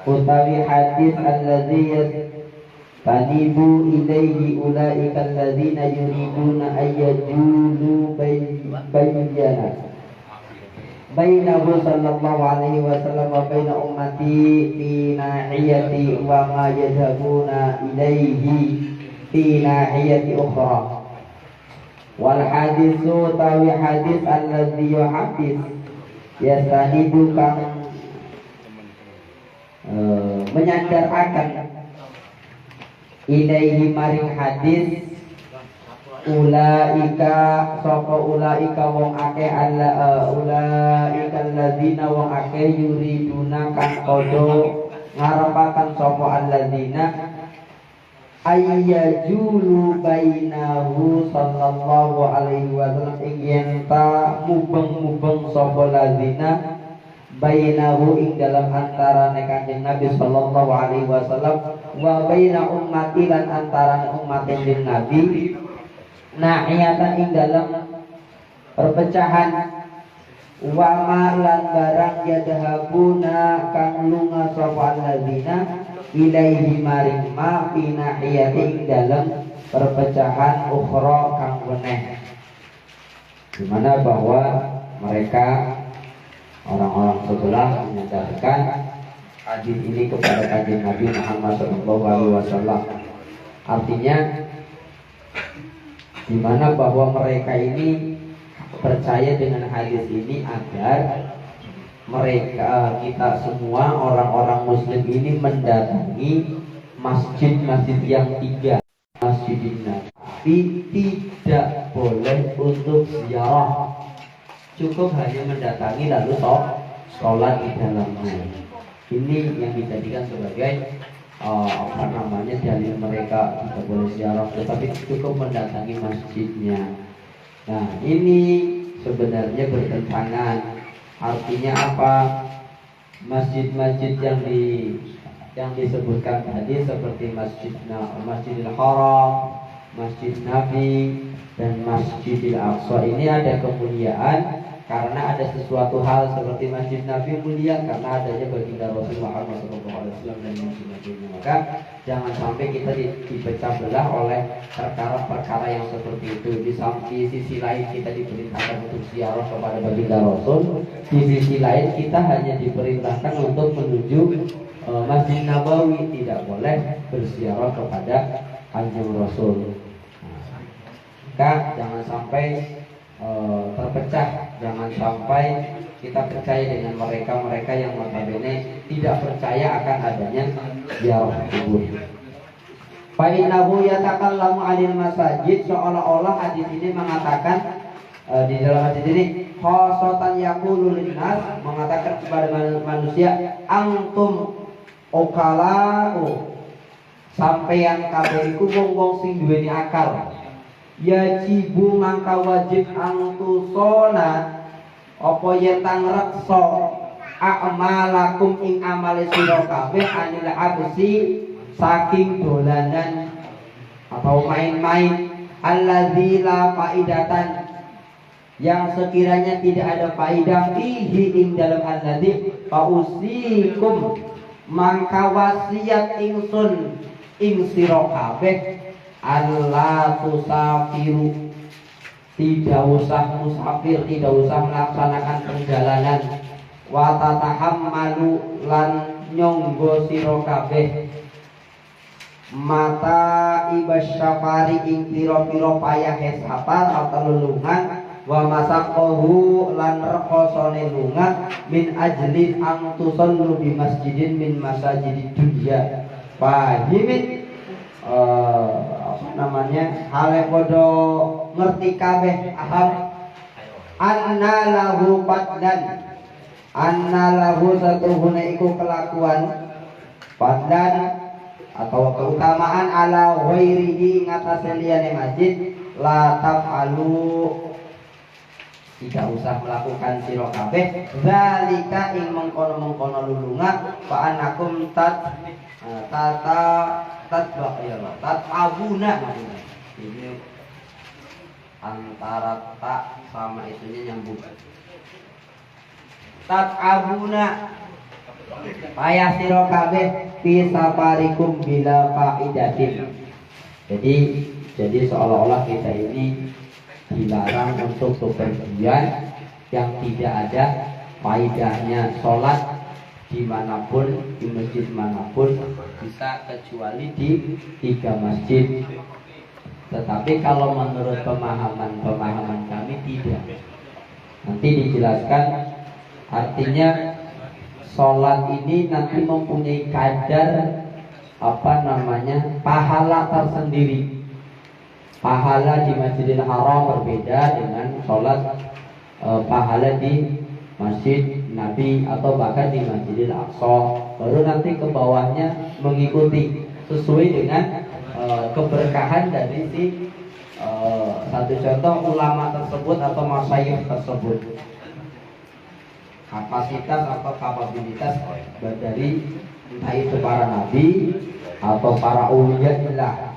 utawi hadis alladzi yastanibu ilaihi ulaika alladzina yuriduna ayyajulu bayyana bainahu sallallahu alaihi wasallam wa baina ummati fi nahiyati wa ma yadhabuna ilaihi fi nahiyati ukhra. Wal hadisu tawi hadis alladzi yuhadis yastanibu kang menyandarkan ilaihi maring hadis ulaika sapa ulaika wong akeh ulaika alladzina wong akeh yuriduna kang kodo ngarepaken sapa alladzina ayyajulu bainahu sallallahu alaihi wasallam ing ta mubeng-mubeng sapa alladzina bainahu ing dalam antara Kanjeng Nabi sallallahu alaihi wasallam wa baina ummati lan antara umat Kanjeng Nabi na'iyatan ing dalam perpecahan wa ma lan barang yadhabuna kang lunga sapa alladzina ilaihi maring ma fi na'iyati ing dalam perpecahan ukhra kang weneh, dimana bahwa mereka orang-orang sebelah menyandarkan hadis ini kepada Kanjeng Nabi Muhammad SAW. Artinya di mana bahwa mereka ini percaya dengan hadis ini agar mereka kita semua orang-orang muslim ini mendatangi masjid-masjid yang tiga, Masjidin Nabi, tidak boleh untuk ziarah, cukup hanya mendatangi lalu sholat di dalamnya. Ini yang dijadikan sebagai dalil mereka tidak boleh ziarah, tetapi cukup mendatangi masjidnya. Nah, ini sebenarnya bertentangan. Artinya apa? Masjid-masjid yang disebutkan tadi seperti Masjidil Haram, Masjid Nabi, dan Masjidil Aqsa ini ada kemuliaan karena ada sesuatu hal. Seperti Masjid Nabi mulia karena adanya baginda Rasul Muhammad SAW dan Masjid Nabi. Maka jangan sampai kita dipecah belah oleh perkara-perkara yang seperti itu. Di sisi lain kita diperintahkan untuk ziarah kepada baginda Rasul, di sisi lain kita hanya diperintahkan untuk menuju Masjid Nabawi, tidak boleh berziarah kepada Kanjeng Rasul. Maka jangan sampai terpecah, jangan sampai kita percaya dengan mereka yang notabene tidak percaya akan adanya ziarah kubur. Fa innahu yatakallamu 'anil masajid, seolah-olah hadis ini mengatakan di dalam hadis ini khosatan yaqulu linnas, mengatakan kepada manusia, antum ukalau, sampeyan kabeh iku wong-wong sing duweni akal. Yajibu mangka wajib angtusona apa yetang reksa a'malakum ing amale sira kabeh anil absi saking dolanan atau main-main alladzi la faidatan, yang sekiranya tidak ada faidah fihi ing dalam alladzi fausikum mangka wasiat ingsun ing sira kabeh Allah tusafiru, tidak usah musafir, tidak usah melaksanakan perjalanan. Wa tatahammalu lan nyonggo sira kabeh mata ibasyafari ing pira-pira payahe safar atau lelungan. Wa masaqahu lan rekosone lunga min ajlin ang tusallu bi masjidin min masajidid dunya. Fahimin hale podo ngerti kabeh aham anna lahu fadlan, anna lahu satuhuna iku kelakuan fadlan atau keutamaan ala ghairihi ngatasé liyane masjid la taf'alu, tidak usah melakukan sira kabeh zalika ing mengkono-mengkono lulunga fa anakum tat'abuna. Ini antara tak sama itunya nyambung. Tat'abuna payah sira kabeh fi safarikum bila faidatin. Jadi seolah-olah kita ini dilarang untuk bepergian yang tidak ada faidahnya. Sholat dimanapun, di masjid manapun bisa, kecuali di 3 masjid. Tetapi kalau menurut pemahaman kami tidak. Nanti dijelaskan, artinya sholat ini nanti mempunyai kadar pahala tersendiri. Pahala di Masjidil Haram berbeda dengan sholat pahala di Masjid Nabi atau bahkan di Masjidil Aqsa. Baru nanti ke bawahnya mengikuti sesuai dengan keberkahan dari si satu contoh ulama tersebut atau masyayikh tersebut, kapasitas atau kapabilitas dari entah itu para nabi atau para uliyahillah.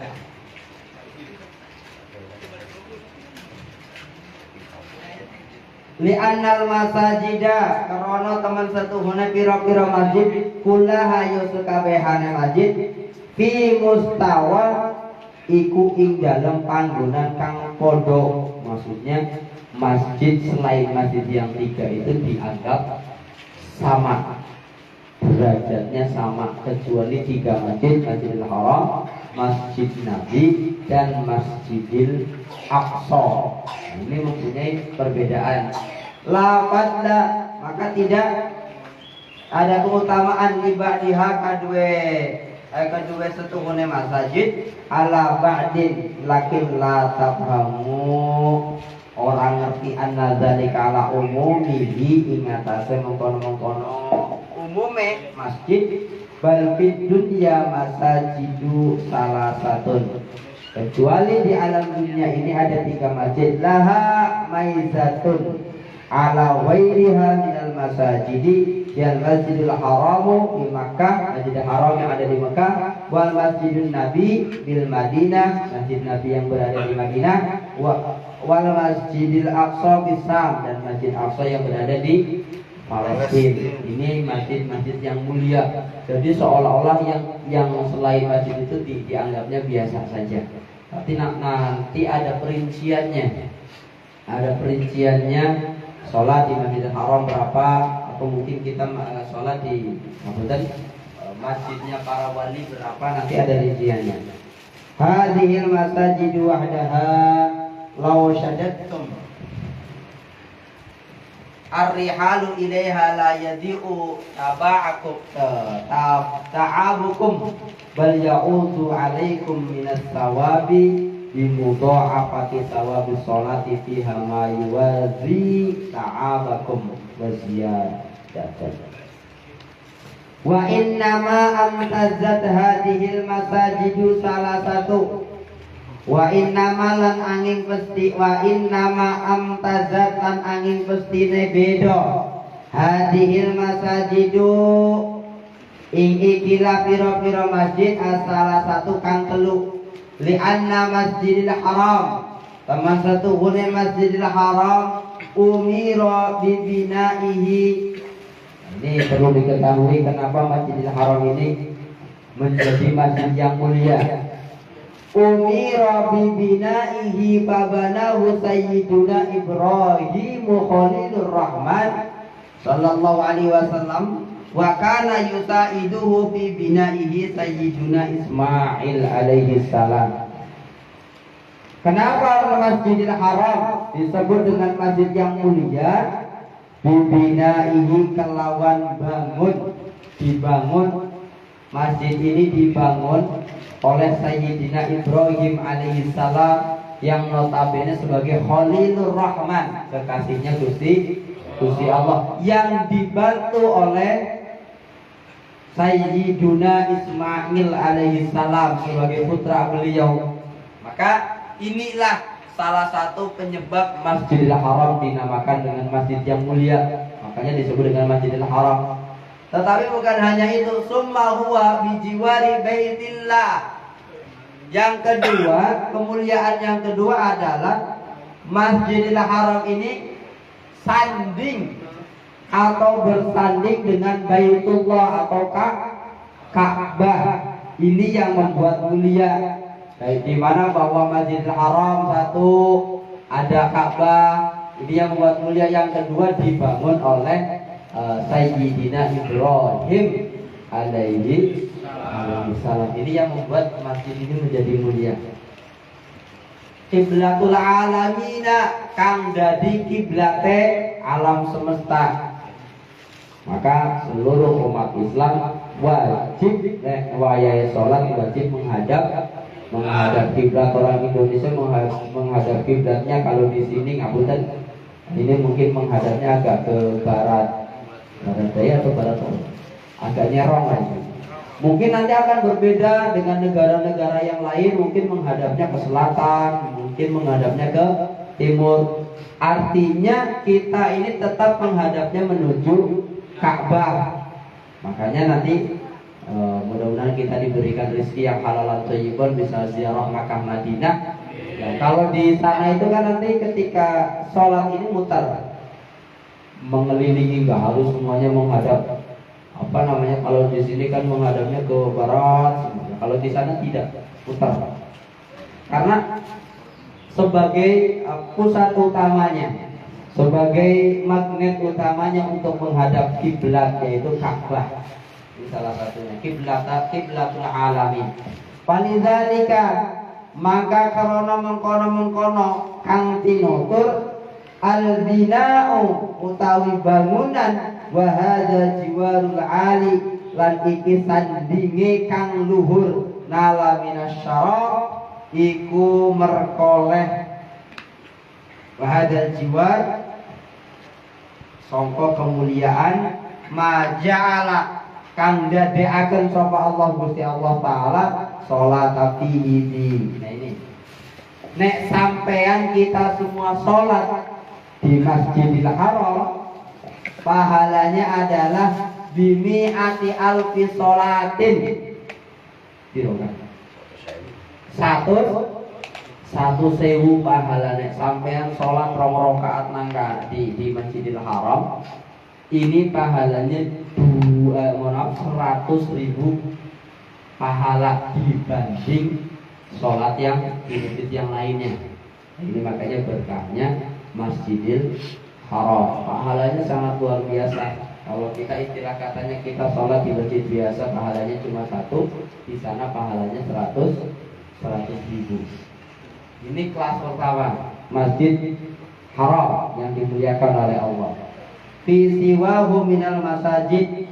Li'annal masajida, karena teman satuhuna pira-pira masjid kullaha yusukabehane masjid fi mustawa iku ing dalem panggonan kang padha. Maksudnya masjid selain masjid yang 3 itu dianggap sama, derajatnya sama, kecuali 3 masjid: Masjidil Haram, Masjid Nabi, dan Masjidil Aqsa. Ini mempunyai perbedaan. La fadla, maka tidak ada keutamaan ibadiha kedua setuhune masjid ala ba'din, lakin la tafhamu, orang ngerti anna zalika ala umumihi, ingatase mengkono-mengkono umume masjid, bal fid dunya masajidu salah satun, kecuali di alam dunia ini ada 3 masjid laha maizatun ala wairiha minal masajidi, yang Masjidil Haramu di Makkah, Masjidil Haram yang ada di Makkah, wal Masjidun Nabi bil Madinah, Masjid Nabi yang berada di Madinah, wal Masjidil Aqsa di Sam, dan Masjid Aqsa yang berada di Palestina. Ini masjid-masjid yang mulia. Jadi seolah-olah yang selain masjid itu dianggapnya biasa saja. Tapi nanti ada perinciannya. Ada perinciannya, sholat di Masjidil Haram berapa, atau mungkin kita sholat di masjidnya para wali berapa, nanti ada rinciannya. Hadhil masajidu wahdaha law syaddattum ar-rihalu ilaiha la yadi'u ta'abukum bal ya'udu alaikum minas sawabi bimudha'afati sawabi sholati fiha ma yuwazi ta'abakum wa ziyadatan. Wa innama amtazat hadhil masajidu salah satu. Wa innama lan angin pesti, wa innama amtazat lan angin pestine beda hadhil masajidu ing ikilah pira-pira masjid salah satu kang telu. Li'anna Masjidil Haram, teman satu hune Masjidil Haram umira bibinaihi. Ini perlu diketahui kenapa Masjidil Haram ini menjadi masjid yang mulia. Umira bibinaihi babanahu sayyiduna Ibrahim Khalilur Rahman sallallahu alaihi wasallam, wa kana yusaiduhu fi binaihi sayyiduna Ismail alaihi salam. Kenapa Masjidil Haram disebut dengan masjid yang mulia? Bibinaihi, kelawan dibangun masjid ini dibangun oleh Sayyidina Ibrahim alaihi salam, yang notabene sebagai Khalilur Rahman, kekasihnya Gusti Allah, yang dibantu oleh Sayyiduna Ismail alaihi salam sebagai putra beliau. Maka inilah salah satu penyebab Masjidil Haram dinamakan dengan masjid yang mulia. Makanya disebut dengan Masjidil Haram. Tetapi bukan hanya itu, summa huwa bijiwari baitillah. Yang kedua, kemuliaan yang kedua adalah Masjidil Haram ini sanding atau bersanding dengan Baitullah atau Ka'bah. Ini yang membuat mulia. Baik di mana bahwa Masjidil Haram satu ada Ka'bah, ini yang membuat mulia. Yang kedua dibangun oleh Sayyidina Ibrahim alaihi salam. Ini yang membuat masjid ini menjadi mulia. Kiblatul alamina kang dadi kiblate alam semesta. Maka seluruh umat Islam wajib wayai sholat wajib menghadap kiblat. Orang Indonesia menghadap kiblatnya kalau di sini ngapunten, ini mungkin menghadapnya agak ke barat daya atau barat agak nyerong lagi. Mungkin nanti akan berbeda dengan negara-negara yang lain, mungkin menghadapnya ke selatan, mungkin menghadapnya ke timur. Artinya kita ini tetap menghadapnya menuju Ka'bah. Makanya nanti mudah-mudahan kita diberikan rezeki yang halal thayyibun, bisa ziarah Makkah Madinah. Ya, kalau di sana itu kan nanti ketika sholat ini mutar, mengelilingi, nggak harus semuanya menghadap kalau di sini kan menghadapnya ke barat semuanya. Kalau di sana tidak, putar. Karena sebagai pusat utamanya, sebagai magnet utamanya untuk menghadap kiblat yaitu Ka'bah. Ini salah satunya kiblatul alamin. Walidzalika maka karena mengkono kang tinutur al-bina'u utawi bangunan wa hadza jiwarul ali lan iki sandinge kang luhur nala minasyara iku merkoleh wa hadza jiwar sangka kemuliaan maja'ala kang dadekaken sapa Allah Gusti Allah taala salat fihi. Nah ini nek sampean kita semua salat di Masjidil Haram, pahalanya adalah bimi'ati alfi sholatin. Satu sewu pahalanya. Sampean sholat 2 rakaat nangka di Masjidil Haram, ini pahalanya 100.000 pahala dibanding sholat yang di masjid yang lainnya. Ini makanya berkahnya Masjidil Haram, pahalanya sangat luar biasa. Kalau kita istilah katanya kita sholat di masjid biasa pahalanya cuma 1, di sana pahalanya 100.000. Ini kelas pertama Masjid Haram yang dimuliakan oleh Allah. Fi siwahu minal masajid,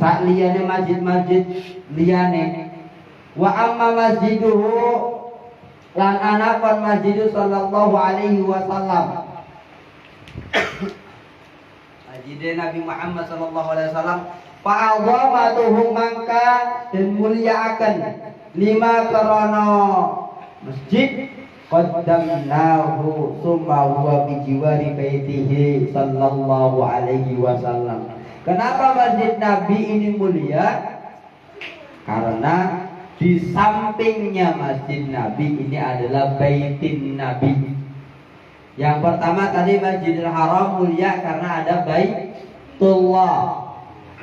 sak liyane masjid-masjid liyane. Wa amma masjiduhu lan anakon masjidu sallallahu alaihi wasallam. Masjid Nabi Muhammad sallallahu alaihi wasallam fa'adhamatuhu mangka dan muliakan lima karana masjid qaddamnahu summa huwa bi jiwari baitihi sallallahu alaihi wasallam. Kenapa masjid Nabi ini mulia? Karena di sampingnya masjid Nabi ini adalah baitin Nabi. Yang pertama tadi Masjidil Haram mulia karena ada Baitullah.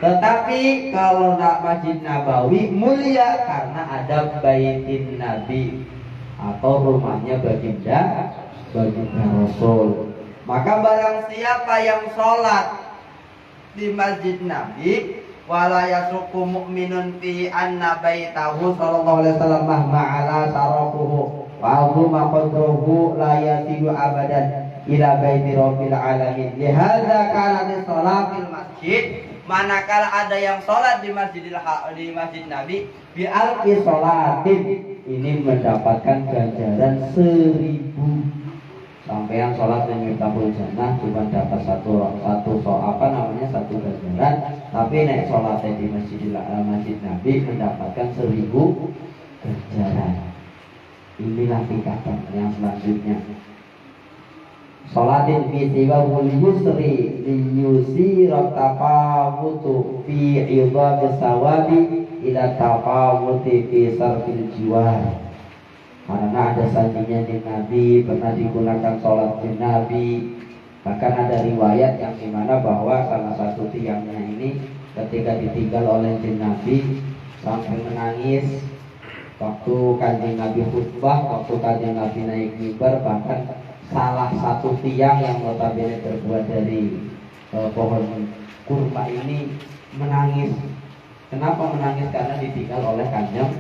Tetapi kalau Masjid Nabawi mulia karena ada baitin Nabi atau rumahnya baginda Rasul. Maka barang siapa yang sholat di Masjid Nabi wala yasuku mu'minun fi anna baitahu sallallahu alaihi wasallam ma'ala sarafuhu wa azuma qadruhu la yasilu abadan ila baiti rabbil alamin. Lihadza kana di sholatil masjid, manakala ada yang sholat di Masjid Nabi bi alfi sholatin, ini mendapatkan ganjaran 1000. Sampai yang sholat yang Miftahul Jannah cuma dapat satu ganjaran, tapi naik sholatnya di Masjid Nabi mendapatkan 1000 ganjaran. Inilah tingkatan yang selanjutnya. Sholatin fi siwahul yusri liyusira tafawutu fi idhab sawabi ila tafawuti fi sarfil jiwar. Karena ada sandinya di Nabi, pernah digunakan sholat di Nabi Bahkan ada riwayat yang dimana bahwa salah satu tiangnya ini ketika ditinggal oleh jin Nabi sampai menangis waktu kanjeng Nabi khutbah, waktu kanjeng Nabi naik mimbar. Bahkan salah satu tiang yang notabene terbuat dari pohon kurma ini menangis. Kenapa menangis? Karena ditinggal oleh kanjeng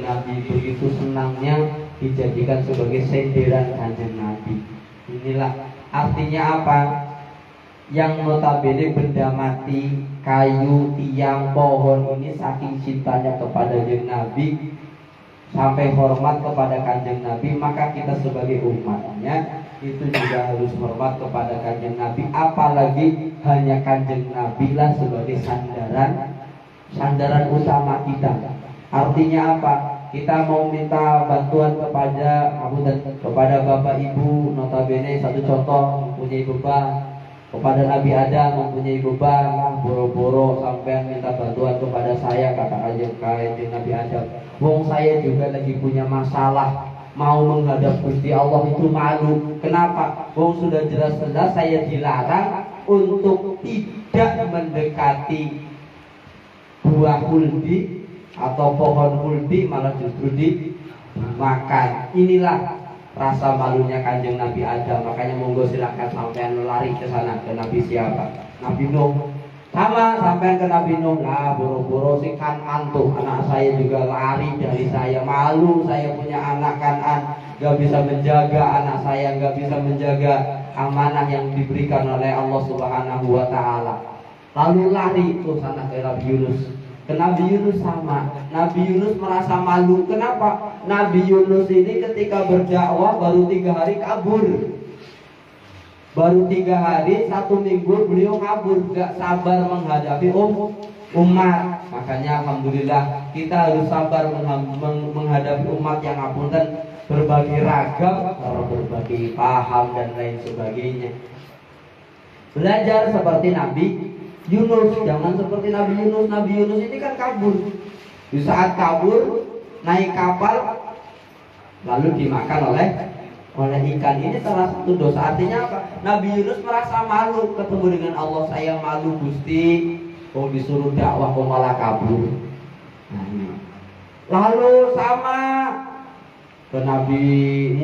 Nabi. Begitu senangnya dijadikan sebagai senderan kanjeng Nabi. Inilah artinya apa? Yang notabene benda mati, kayu, tiang, pohon ini saking cintanya kepada kanjeng Nabi sampai hormat kepada kanjeng Nabi, maka kita sebagai umatnya itu juga harus hormat kepada kanjeng Nabi. Apalagi hanya kanjeng Nabi lah sebagai sandaran utama kita. Artinya apa? Kita mau minta bantuan kepada Bapak Ibu, notabene satu contoh mempunyai beban, kepada Nabi Adam mempunyai beban, boro-boro sampai minta bantuan kepada saya, kata kanjeng Nabi Adam. Wong saya juga lagi punya masalah, mau menghadap Gusti Allah itu malu. Kenapa? Wong sudah jelas-jelas saya dilarang untuk tidak mendekati buah huldi atau pohon huldi, malah justru dimakan. Inilah rasa malunya kanjeng Nabi Adam. Makanya monggo silakan sampean lari ke sana, ke Nabi siapa? Nabi Nuh. Sama sampean ke Nabi Nuh, lah boro-boro si Kanan tuh anak saya juga lari dari saya, malu saya punya anak Kanan, gak bisa menjaga anak saya, gak bisa menjaga amanah yang diberikan oleh Allah Subhanahu wa Ta'ala. Lalu lari tuh sana ke Nabi Yunus. Ke Nabi Yunus sama. Nabi Yunus merasa malu. Kenapa? Nabi Yunus ini ketika berdakwah baru 3 hari kabur. Baru 3 hari, 1 minggu beliau kabur. Gak sabar menghadapi umat. Makanya alhamdulillah kita harus sabar menghadapi umat yang ngapunten berbagai ragam, berbagai paham dan lain sebagainya. Belajar seperti Nabi Yunus, jangan seperti Nabi Yunus. Nabi Yunus ini kan kabur. Di saat kabur, naik kapal, lalu dimakan oleh ikan. Ini salah satu dosa. Artinya apa? Nabi Yunus merasa malu ketemu dengan Allah. Saya malu Gusti, kok disuruh dakwah kok malah kabur. Nah, ini. Lalu sama ke Nabi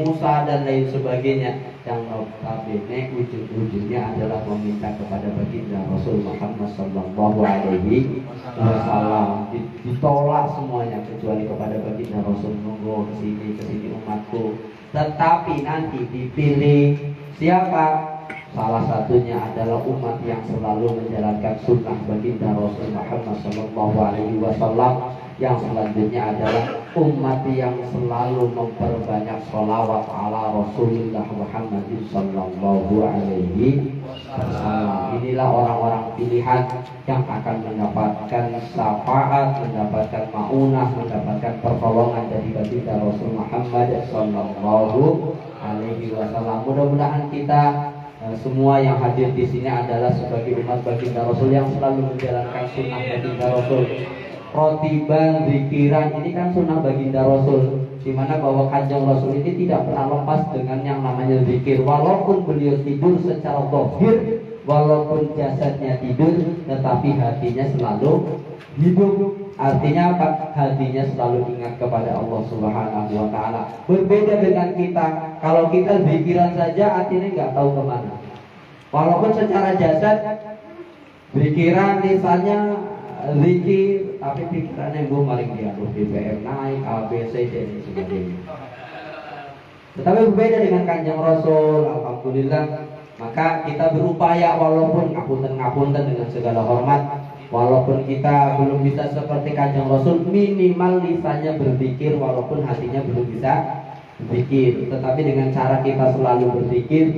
Musa dan lain sebagainya, yang notabene ujung-ujungnya adalah meminta kepada baginda Rasul Muhammad sallallahu alaihi wasallam. Ditolak semuanya kecuali kepada baginda Rasul. Monggo kesini umatku. Tetapi nanti dipilih siapa? Salah satunya adalah umat yang selalu menjalankan sunnah baginda Rasul Muhammad sallallahu alaihi wasallam. Yang selanjutnya adalah umat yang selalu memperbanyak sholawat ala Rasulullah Muhammad sallallahu alaihi wasallam. Inilah orang-orang pilihan yang akan mendapatkan syafaat, mendapatkan maunah, mendapatkan pertolongan dari baginda Rasul Muhammad sallallahu alaihi wasallam. Mudah-mudahan kita semua yang hadir di sini adalah sebagai umat baginda Rasul yang selalu menjalankan sunnah baginda Rasul. Rotiban, zikiran, ini kan sunnah baginda Rasul, dimana bahwa kanjeng Rasul ini tidak pernah lepas dengan yang namanya zikir. Walaupun beliau tidur secara zahir, walaupun jasadnya tidur, tetapi hatinya selalu hidup. Artinya apa? Hatinya selalu ingat kepada Allah Subhanahu wa Ta'ala. Berbeda dengan kita. Kalau kita zikiran saja, hatinya nggak tahu kemana. Walaupun secara jasad zikiran, lisannya zikir, tapi pikirannya gue maling dia, BBM naik, A, B, C, D, dan sebagainya. Tetapi berbeda dengan kanjeng Rasul, alhamdulillah. Maka kita berupaya walaupun ngapunten dengan segala hormat, walaupun kita belum bisa seperti kanjeng Rasul, minimal lisannya berzikir walaupun hatinya belum bisa berzikir. Tetapi dengan cara kita selalu berzikir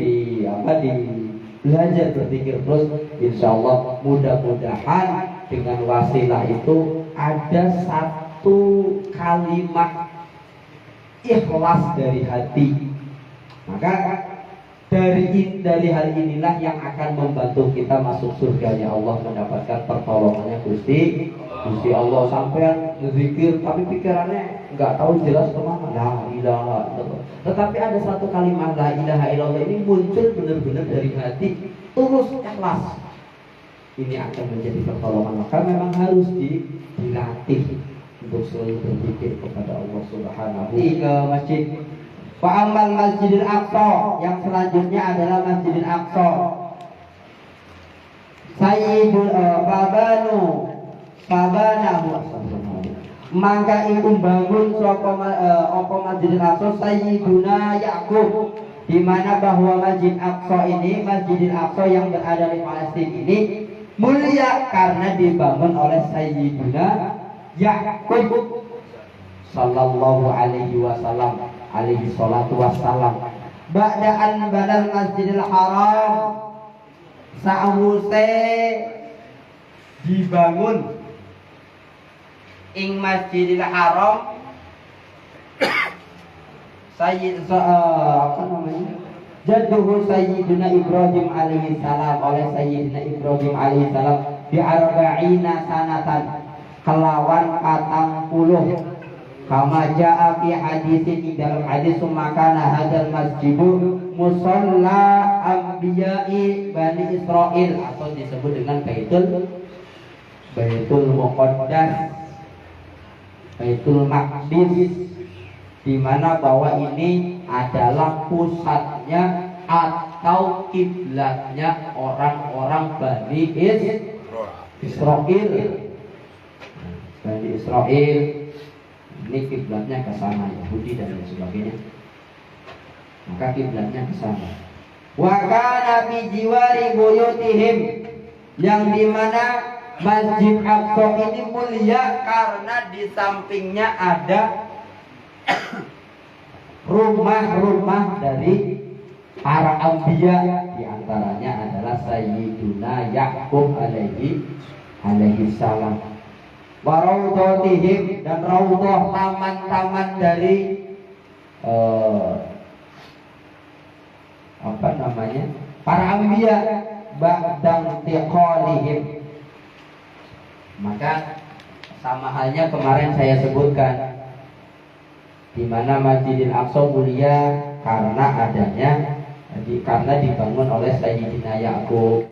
belajar berzikir terus, insya Allah mudah-mudahan dengan wasilah itu ada satu kalimat ikhlas dari hati. Maka dari hal inilah yang akan membantu kita masuk surganya Allah, mendapatkan pertolongannya Gusti Gusti Allah sampai berzikir tapi pikirannya nggak tahu jelas kemana. La ilaha illallah. Tetapi ada satu kalimat la ilaha illallah ini muncul benar-benar dari hati, tulus, ikhlas. Ini akan menjadi pertolongan. Maka memang harus dilatih untuk selalu berzikir kepada Allah Subhanahu. Ke masjid. Fa amal Masjidil Aqsa, yang selanjutnya adalah Masjidil Aqsa. Sayyidul Fabanahu, maka iku bangun saka Masjidil Aqsa Sayyiduna Yaqub, di mana bahwa Masjid Aqsa ini, Masjidil Aqsa yang berada di Palestina ini mulia karena dibangun oleh Sayyiduna Yaqub sallallahu alaihi wasallam, alaihi salatu wassalam. Ba'daan badal Masjidil Haram, sa'use dibangun ing Masjidil Haram apa namanya? Jadduhu Sayyidina Ibrahim alaihi salam, oleh Sayyidina Ibrahim alaihi salam di arba'ina sanatan, kelawan 40. Kama ja'a fi hadisin, di dalam hadis makana hadal masjidu musalla anbiya'i Bani Israil, atau disebut dengan Baitul Muqaddas, Baitul Maqdis, di mana bahwa ini adalah pusatnya atau kiblatnya orang-orang Bani Israil. Bani Israil ini kiblatnya ke sana, Yahudi dan lain sebagainya. Maka kiblatnya ke sana. Wa kana fi jiwari buyutihim, yang dimana Masjid Aqsa ini mulia karena di sampingnya ada rumah-rumah dari para anbiya, di antaranya adalah Sayyiduna Yaqub alaihi salam. Wa raudhatihim, dan raudhah, taman-taman dari apa namanya, para anbiya ba'dang tiqalihim. Maka sama halnya kemarin saya sebutkan, di mana Masjidil Aqsa mulia karena adanya, karena dibangun oleh Sayyidina Yaqub.